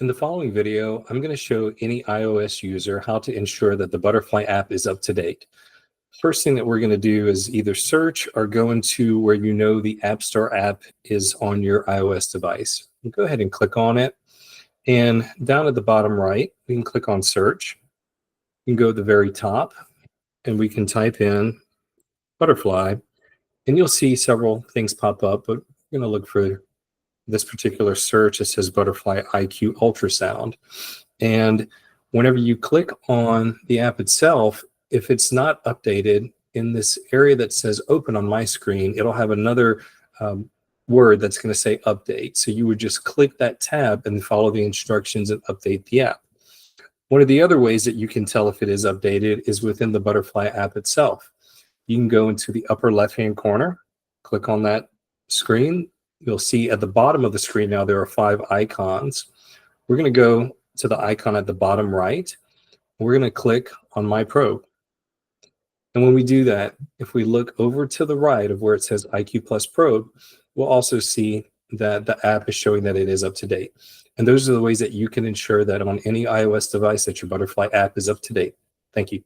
In the following video, I'm going to show any iOS user how to ensure that the Butterfly app is up to date. First thing that we're going to do is either search or go into where you know the App Store app is on your iOS device. Go ahead and click on it. And down at the bottom right, we can click on search. You can go to the very top and we can type in Butterfly. And you'll see several things pop up, but we're going to look for this particular search. It says Butterfly IQ Ultrasound. And whenever you click on the app itself, if it's not updated, in this area that says open on my screen, it'll have another word that's going to say update. So you would just click that tab and follow the instructions and update the app. One of the other ways that you can tell if it is updated is within the Butterfly app itself. You can go into the upper left-hand corner, click on that screen. You'll see at the bottom of the screen now there are 5 icons. We're going to go to the icon at the bottom right. We're going to click on My Probe. And when we do that, if we look over to the right of where it says IQ Plus Probe, we'll also see that the app is showing that it is up to date. And those are the ways that you can ensure that on any iOS device that your Butterfly app is up to date. Thank you.